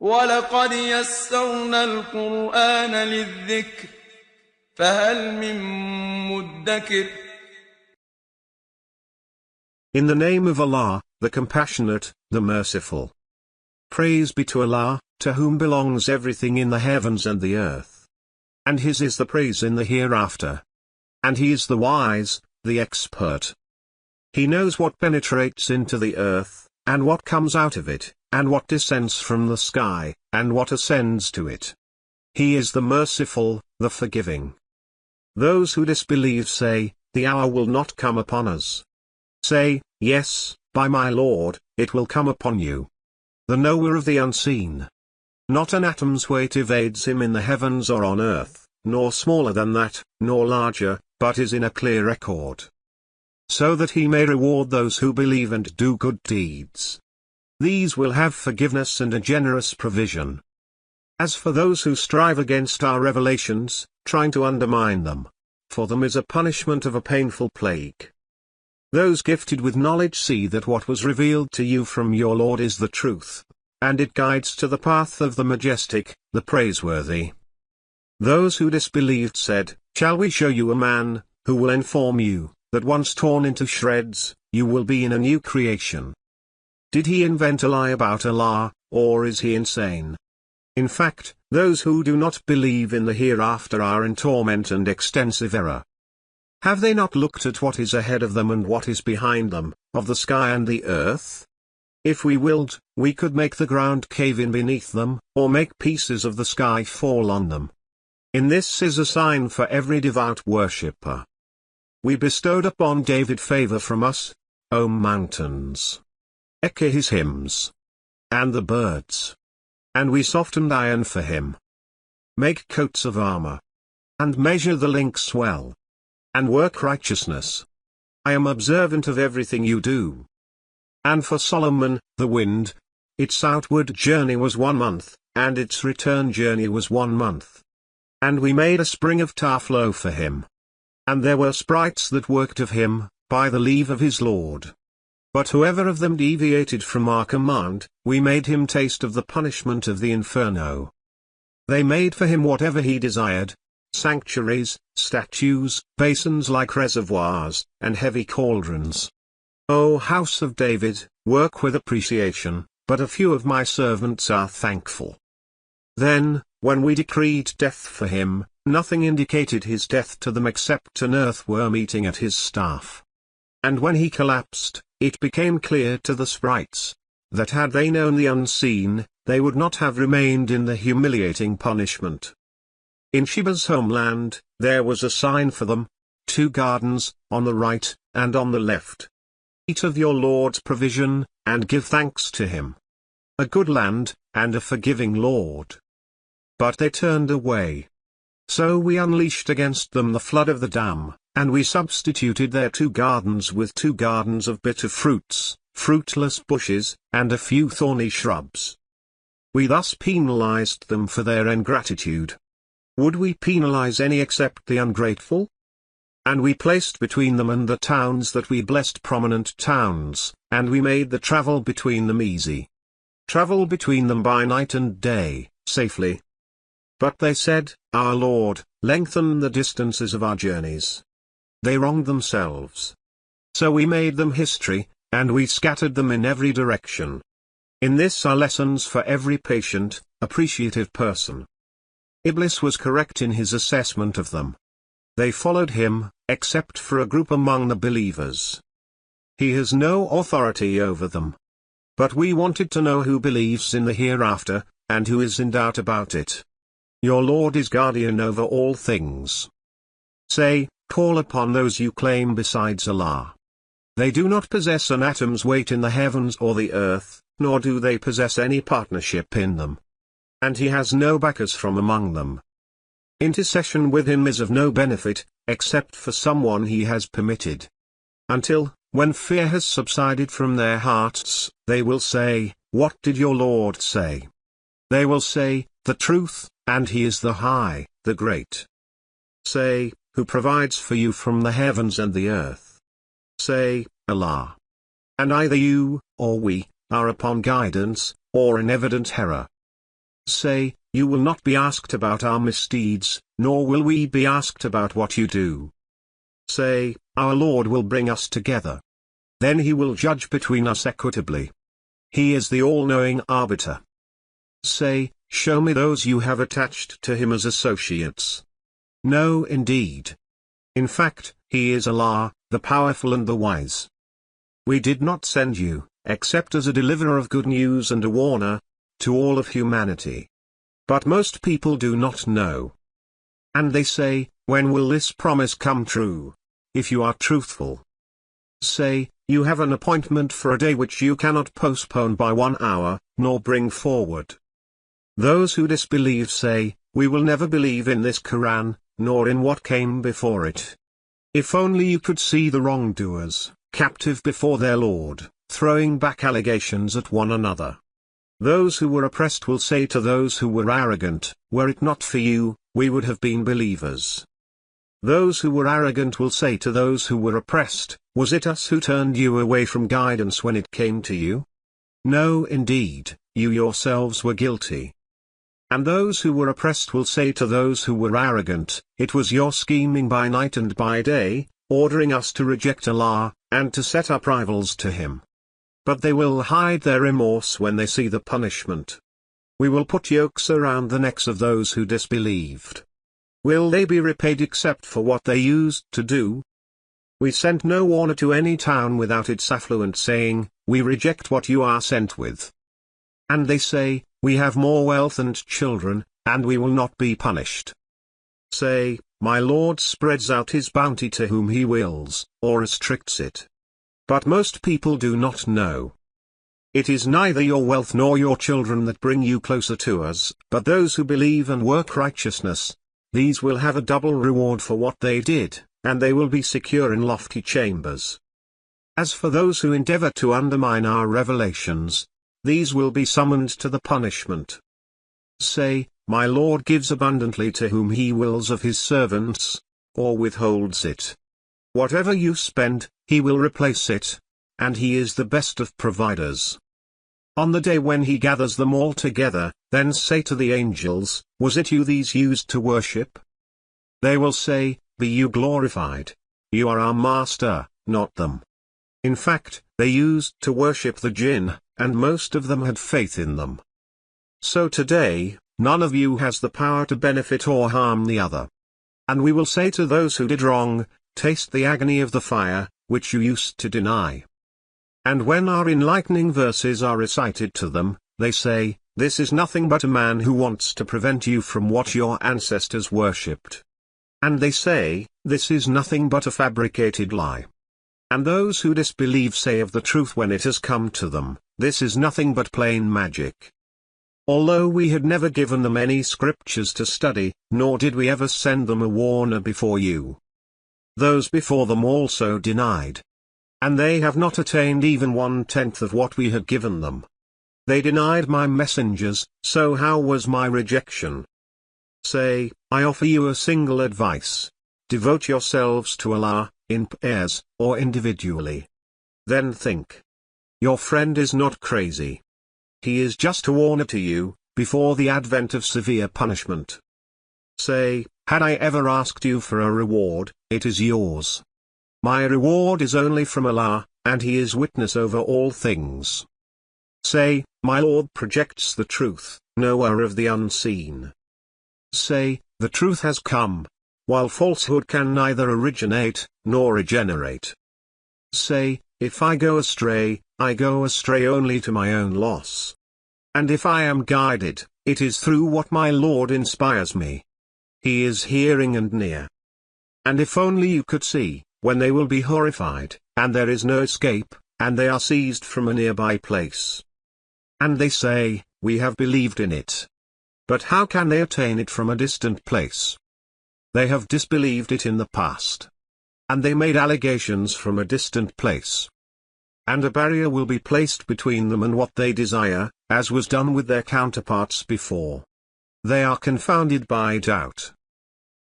وَلَقَدْ يَسَّرْنَا الْقُرْآنَ لِلذِّكْرِ فَهَلْ مِن مُّدَّكِرٍ. In the name of Allah, the Compassionate, the Merciful. Praise be to Allah, to whom belongs everything in the heavens and the earth. And His is the praise in the hereafter. And He is the wise, the expert. He knows what penetrates into the earth, and what comes out of it, and what descends from the sky, and what ascends to it. He is the merciful, the forgiving. Those who disbelieve say, the hour will not come upon us. Say, yes, by my Lord, it will come upon you. The knower of the unseen. Not an atom's weight evades Him in the heavens or on earth, nor smaller than that, nor larger, but is in a clear record. So that He may reward those who believe and do good deeds. These will have forgiveness and a generous provision. As for those who strive against our revelations, trying to undermine them, for them is a punishment of a painful plague. Those gifted with knowledge see that what was revealed to you from your Lord is the truth, and it guides to the path of the majestic, the praiseworthy. Those who disbelieved said, shall we show you a man, who will inform you, that once torn into shreds, you will be in a new creation? Did he invent a lie about Allah, or is he insane? In fact, those who do not believe in the hereafter are in torment and extensive error. Have they not looked at what is ahead of them and what is behind them, of the sky and the earth? If we willed, we could make the ground cave in beneath them, or make pieces of the sky fall on them. In this is a sign for every devout worshipper. We bestowed upon David favor from us, O mountains. Echo his hymns. And the birds. And we softened iron for him. Make coats of armor. And measure the links well. And work righteousness. I am observant of everything you do. And for Solomon, the wind, its outward journey was 1 month, and its return journey was 1 month. And we made a spring of tar flow for him. And there were sprites that worked of him, by the leave of his Lord. But whoever of them deviated from our command, we made him taste of the punishment of the inferno. They made for him whatever he desired, sanctuaries, statues, basins like reservoirs, and heavy cauldrons. O house of David, work with appreciation, but a few of my servants are thankful. Then, when we decreed death for him, nothing indicated his death to them except an earthworm eating at his staff. And when he collapsed, it became clear to the sprites, that had they known the unseen, they would not have remained in the humiliating punishment. In Sheba's homeland, there was a sign for them, 2 gardens, on the right, and on the left. Eat of your Lord's provision, and give thanks to Him. A good land, and a forgiving Lord. But they turned away. So we unleashed against them the flood of the dam, and we substituted their 2 gardens with 2 gardens of bitter fruits, fruitless bushes, and a few thorny shrubs. We thus penalized them for their ingratitude. Would we penalize any except the ungrateful? And we placed between them and the towns that we blessed prominent towns, and we made the travel between them easy. Travel between them by night and day, safely. But they said, our Lord, lengthen the distances of our journeys. They wronged themselves. So we made them history, and we scattered them in every direction. In this are lessons for every patient, appreciative person. Iblis was correct in his assessment of them. They followed him, except for a group among the believers. He has no authority over them. But we wanted to know who believes in the hereafter, and who is in doubt about it. Your Lord is guardian over all things. Say, call upon those you claim besides Allah. They do not possess an atom's weight in the heavens or the earth, nor do they possess any partnership in them. And he has no backers from among them. Intercession with him is of no benefit, except for someone he has permitted. Until, when fear has subsided from their hearts, they will say, what did your Lord say? They will say, the truth, and he is the High, the Great. Say, who provides for you from the heavens and the earth? Say, Allah. And either you, or we, are upon guidance, or in evident error. Say, you will not be asked about our misdeeds, nor will we be asked about what you do. Say, our Lord will bring us together. Then he will judge between us equitably. He is the all-knowing arbiter. Say, show me those you have attached to him as associates. No, indeed. In fact, he is Allah, the powerful and the wise. We did not send you, except as a deliverer of good news and a warner, to all of humanity. But most people do not know. And they say, when will this promise come true? If you are truthful. Say, you have an appointment for a day which you cannot postpone by 1 hour, nor bring forward. Those who disbelieve say, we will never believe in this Quran, nor in what came before it. If only you could see the wrongdoers, captive before their Lord, throwing back allegations at one another. Those who were oppressed will say to those who were arrogant, were it not for you, we would have been believers. Those who were arrogant will say to those who were oppressed, was it us who turned you away from guidance when it came to you? No, indeed, you yourselves were guilty. And those who were oppressed will say to those who were arrogant, it was your scheming by night and by day, ordering us to reject Allah, and to set up rivals to Him. But they will hide their remorse when they see the punishment. We will put yokes around the necks of those who disbelieved. Will they be repaid except for what they used to do? We sent no warner to any town without its affluent saying, we reject what you are sent with. And they say, we have more wealth and children, and we will not be punished. Say, my Lord spreads out his bounty to whom he wills, or restricts it. But most people do not know. It is neither your wealth nor your children that bring you closer to us, but those who believe and work righteousness. These will have a double reward for what they did, and they will be secure in lofty chambers. As for those who endeavor to undermine our revelations, these will be summoned to the punishment. Say, my Lord gives abundantly to whom he wills of his servants, or withholds it. Whatever you spend, he will replace it, and he is the best of providers. On the day when he gathers them all together, then say to the angels, was it you these used to worship? They will say, be you glorified. You are our master, not them. In fact, they used to worship the jinn, and most of them had faith in them. So today, none of you has the power to benefit or harm the other. And we will say to those who did wrong, taste the agony of the fire, which you used to deny. And when our enlightening verses are recited to them, they say, this is nothing but a man who wants to prevent you from what your ancestors worshipped. And they say, this is nothing but a fabricated lie. And those who disbelieve say of the truth when it has come to them, this is nothing but plain magic. Although we had never given them any scriptures to study, nor did we ever send them a warner before you. Those before them also denied. And they have not attained even 1/10 of what we had given them. They denied my messengers, so how was my rejection? Say, I offer you a single advice. Devote yourselves to Allah, in pairs, or individually. Then think. Your friend is not crazy. He is just a warner to you, before the advent of severe punishment. Say, had I ever asked you for a reward, it is yours. My reward is only from Allah, and He is witness over all things. Say, my Lord projects the truth, knower of the unseen. Say, the truth has come, while falsehood can neither originate, nor regenerate. Say, if I go astray only to my own loss. And if I am guided, it is through what my Lord inspires me. He is hearing and near. And if only you could see, when they will be horrified, and there is no escape, and they are seized from a nearby place. And they say, we have believed in it. But how can they attain it from a distant place? They have disbelieved it in the past. And they made allegations from a distant place. And a barrier will be placed between them and what they desire, as was done with their counterparts before. They are confounded by doubt.